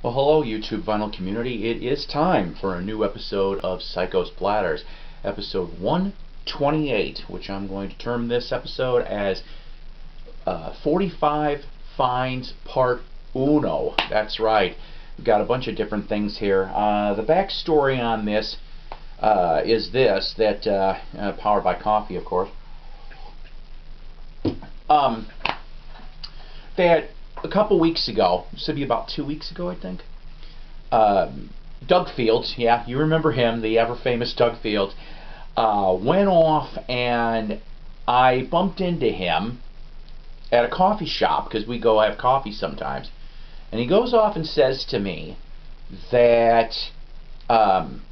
Well, hello, YouTube vinyl community. It is time for a new episode of Psycho's Platters, episode 128, which I'm going to term this episode as 45 Finds Part Uno. That's right. We've got a bunch of different things here. The backstory on this is this, that powered by coffee, of course. That a couple weeks ago, this would be about 2 weeks ago, I think, Doug Fields, yeah, you remember him, the ever-famous Doug Fields, went off and I bumped into him at a coffee shop, because we go have coffee sometimes, and he goes off and says to me that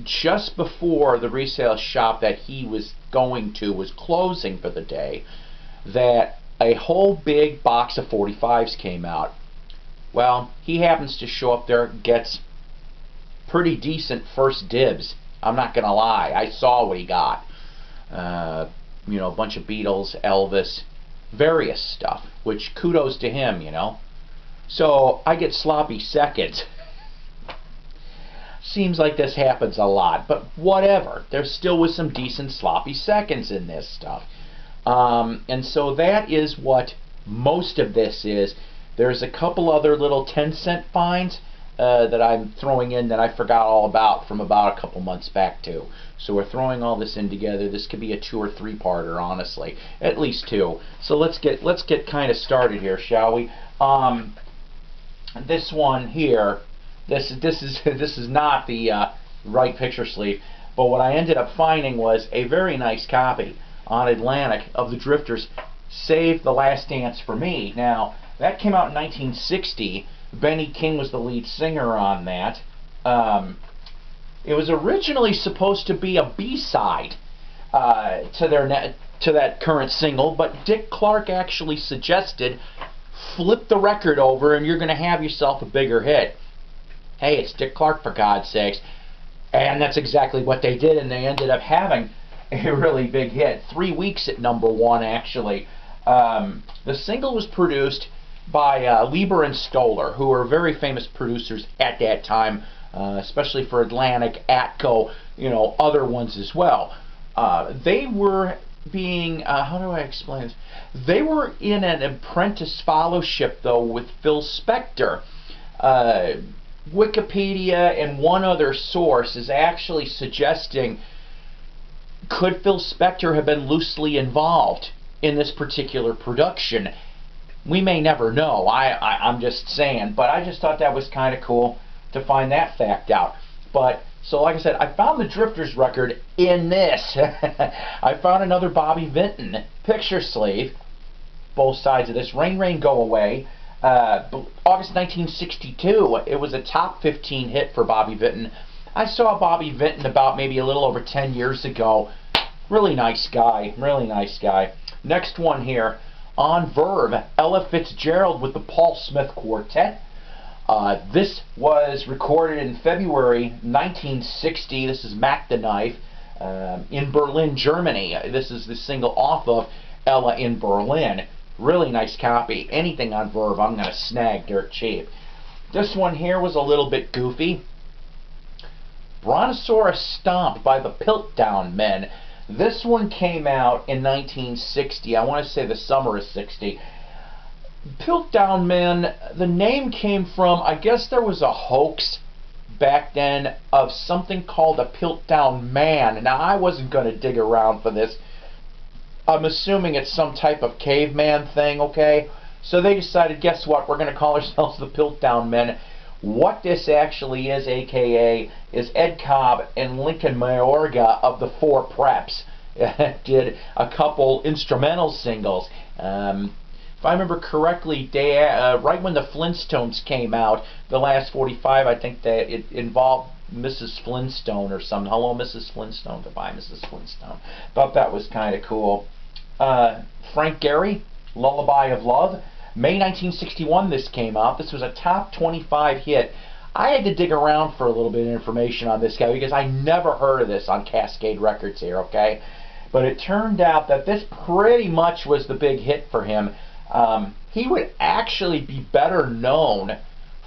just before the resale shop that he was going to was closing for the day, that a whole big box of 45s came out. Well, he happens to show up there, gets pretty decent first dibs. I'm not gonna lie, I saw what he got. You know, a bunch of Beatles, Elvis, various stuff, which kudos to him, you know. So I get sloppy seconds. Seems like this happens a lot, but whatever. There still was some decent sloppy seconds in this stuff. And so that is what most of this is. There's a couple other little 10-cent finds that I'm throwing in that I forgot all about from about a couple months back too. So we're throwing all this in together. This could be a 2 or 3-parter, honestly, at least 2. So let's get kind of started here, shall we? This one here, this is not the right picture sleeve, but what I ended up finding was a very nice copy on Atlantic of the Drifters' Save the Last Dance for Me. Now, that came out in 1960. Benny King was the lead singer on that. It was originally supposed to be a B-side to that current single, but Dick Clark actually suggested, flip the record over and you're going to have yourself a bigger hit. Hey, it's Dick Clark, for God's sakes. And that's exactly what they did, and they ended up having a really big hit. 3 weeks at #1, actually. The single was produced by Lieber and Stoller, who were very famous producers at that time, especially for Atlantic, Atco, you know, other ones as well. They were being, how do I explain this? They were in an apprentice fellowship, though, with Phil Spector. Wikipedia and one other source is actually suggesting, could Phil Spector have been loosely involved in this particular production? We may never know. I'm just saying, but I just thought that was kind of cool to find that fact out. But, so like I said, I found the Drifters record in this. I found another Bobby Vinton picture sleeve, both sides of this. Rain, Rain, Go Away. August 1962, it was a top 15 hit for Bobby Vinton. I saw Bobby Vinton about maybe a little over 10 years ago. Really nice guy, really nice guy. Next one here, on Verve, Ella Fitzgerald with the Paul Smith Quartet. This was recorded in February 1960. This is Mac the Knife in Berlin, Germany. This is the single off of Ella in Berlin. Really nice copy. Anything on Verve I'm going to snag dirt cheap. This one here was a little bit goofy. Brontosaurus Stomp by the Piltdown Men. This one came out in 1960. I want to say the summer of 60. Piltdown Men, the name came from, I guess there was a hoax back then of something called a Piltdown Man. Now, I wasn't going to dig around for this. I'm assuming it's some type of caveman thing, okay? So they decided, guess what, we're going to call ourselves the Piltdown Men. What this actually is, aka, is Ed Cobb and Lincoln Mayorga of the Four Preps did a couple instrumental singles. If I remember correctly, right when the Flintstones came out, the last 45, I think that it involved Mrs. Flintstone or something. Hello, Mrs. Flintstone. Goodbye, Mrs. Flintstone. Thought that was kind of cool. Frank Gehry, Lullaby of Love. May 1961 this came out. This was a top 25 hit. I had to dig around for a little bit of information on this guy because I never heard of this on Cascade Records here, okay? But it turned out that this pretty much was the big hit for him. He would actually be better known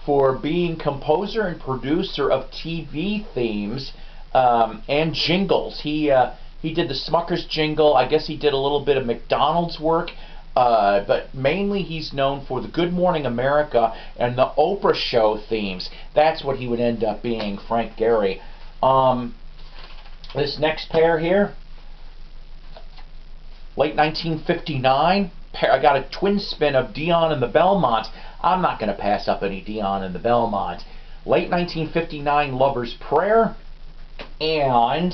for being composer and producer of TV themes and jingles. He did the Smucker's jingle. I guess he did a little bit of McDonald's work. But mainly he's known for the Good Morning America and the Oprah Show themes. That's what he would end up being, Frank Gehry. This next pair here, late 1959. I got a twin spin of Dion and the Belmonts. I'm not going to pass up any Dion and the Belmonts. Late 1959, Lover's Prayer. And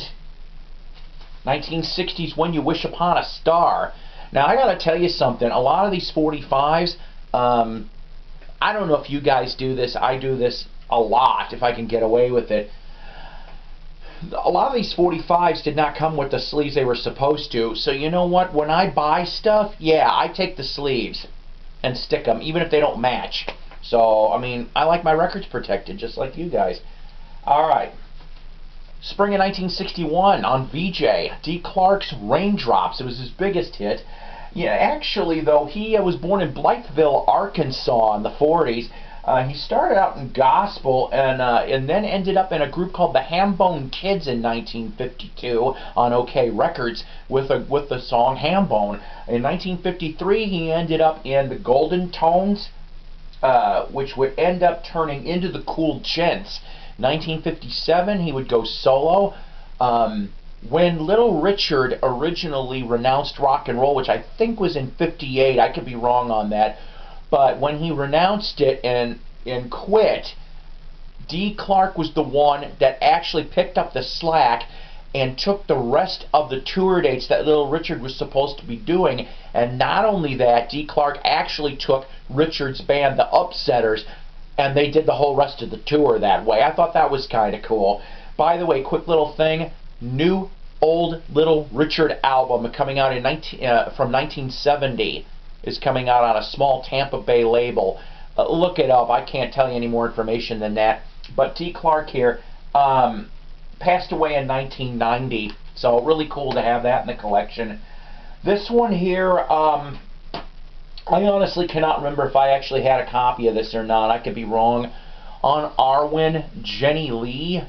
1960s, When You Wish Upon a Star. Now, I got to tell you something. A lot of these 45s, I don't know if you guys do this. I do this a lot, if I can get away with it. A lot of these 45s did not come with the sleeves they were supposed to. So, you know what? When I buy stuff, yeah, I take the sleeves and stick them, even if they don't match. So, I mean, I like my records protected, just like you guys. All right. Spring of 1961 on VJ, D. Clark's Raindrops. It was his biggest hit. Yeah, actually, though, he was born in Blytheville, Arkansas in the 40s. He started out in gospel and then ended up in a group called the Hambone Kids in 1952 on OK Records with the song Hambone. In 1953, he ended up in the Golden Tones, which would end up turning into the Cool Gents. 1957, he would go solo. When Little Richard originally renounced rock and roll, which I think was in 58, I could be wrong on that, but when he renounced it and quit, D. Clark was the one that actually picked up the slack and took the rest of the tour dates that Little Richard was supposed to be doing. And not only that, D. Clark actually took Richard's band, the Upsetters, and they did the whole rest of the tour that way. I thought that was kind of cool. By the way, quick little thing, new old Little Richard album coming out in from 1970 is coming out on a small Tampa Bay label. Look it up. I can't tell you any more information than that. But D. Clark here passed away in 1990, so really cool to have that in the collection. This one here, I honestly cannot remember if I actually had a copy of this or not. I could be wrong. On Arwen, Jenny Lee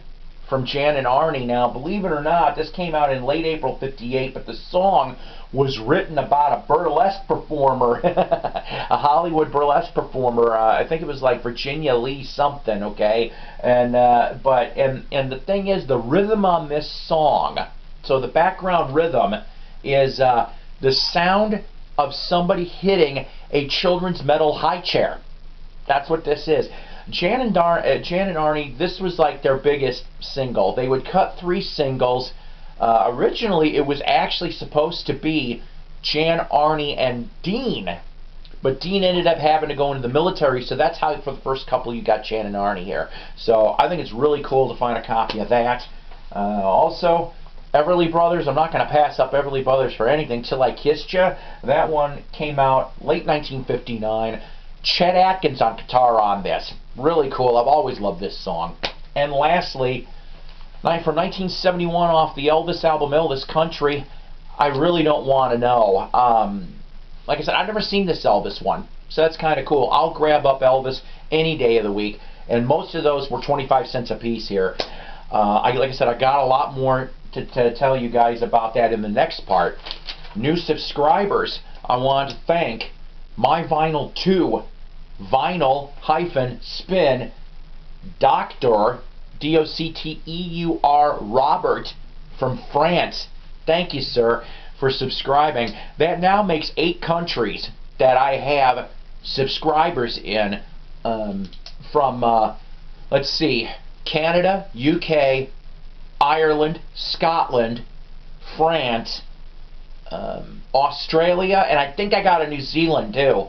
from Jan and Arnie. Now, believe it or not, this came out in late April 58, but the song was written about a burlesque performer, a Hollywood burlesque performer. I think it was like Virginia Lee something, okay? And and the thing is, the rhythm on this song, so the background rhythm is the sound of somebody hitting a children's metal high chair. That's what this is. Jan and Arnie, this was like their biggest single. They would cut 3 singles. Originally, it was actually supposed to be Jan, Arnie, and Dean. But Dean ended up having to go into the military, so that's how, for the first couple, you got Jan and Arnie here. So I think it's really cool to find a copy of that. Also, Everly Brothers, I'm not going to pass up Everly Brothers for anything. Till I Kissed Ya, that one came out late 1959. Chet Atkins on guitar on this. Really cool. I've always loved this song. And lastly, from 1971 off the Elvis album, Elvis Country, I really don't want to know. Like I said, I've never seen this Elvis one, so that's kind of cool. I'll grab up Elvis any day of the week, and most of those were 25 cents a piece here. Like I said, I got a lot more to tell you guys about that in the next part. New subscribers, I want to thank My Vinyl 2, Vinyl-Spin, Doctor, D-O-C-T-E-U-R, Robert from France. Thank you, sir, for subscribing. That now makes 8 countries that I have subscribers in, from, let's see, Canada, UK, Ireland, Scotland, France, Australia, and I think I got a New Zealand too.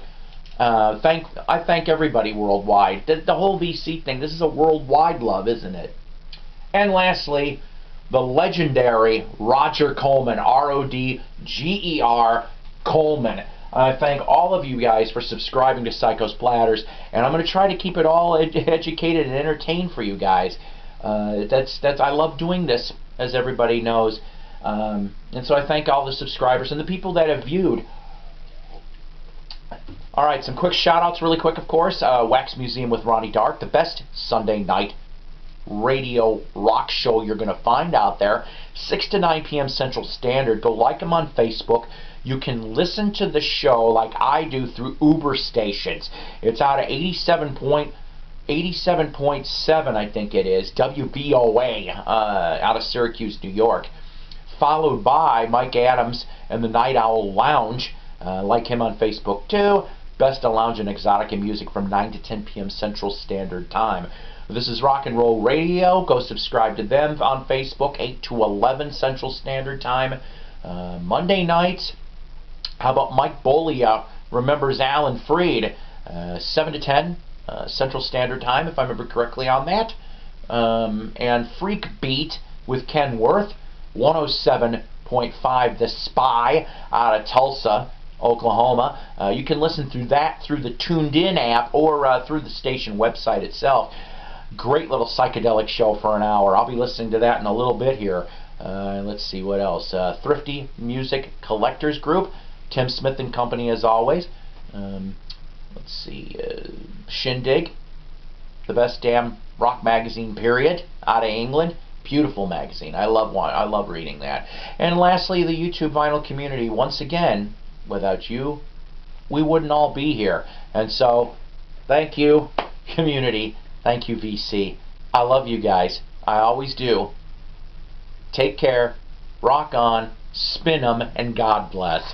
I thank everybody worldwide. The whole VC thing, this is a worldwide love, isn't it? And lastly, the legendary Roger Coleman, R-O-D-G-E-R Coleman. I thank all of you guys for subscribing to Psycho's Platters, and I'm going to try to keep it all educated and entertained for you guys. I love doing this, as everybody knows. And so I thank all the subscribers and the people that have viewed. All right, some quick shout-outs really quick, of course. Wax Museum with Ronnie Dark, the best Sunday night radio rock show you're going to find out there. 6 to 9 p.m. Central Standard. Go like them on Facebook. You can listen to the show like I do through Uber stations. It's out of 87.7, I think it is, WBOA, out of Syracuse, New York. Followed by Mike Adams and the Night Owl Lounge. Like him on Facebook too. Best of Lounge and Exotica music from 9 to 10 p.m. Central Standard Time. This is Rock and Roll Radio. Go subscribe to them on Facebook, 8 to 11 Central Standard Time. Monday nights, how about Mike Bolia remembers Alan Freed, 7 to 10 Central Standard Time, if I remember correctly on that. And Freak Beat with Ken Worth, 107.5 The Spy out of Tulsa, Oklahoma. You can listen through that through the Tuned In app or through the station website itself. Great little psychedelic show for an hour. I'll be listening to that in a little bit here. Let's see what else. Thrifty Music Collectors Group, Tim Smith and Company as always. Let's see. Shindig, the best damn rock magazine period out of England. Beautiful magazine. I love reading that. And lastly, the YouTube vinyl community. Once again, without you, we wouldn't all be here. And so, thank you, community. Thank you, VC. I love you guys. I always do. Take care. Rock on. Spin 'em, and God bless.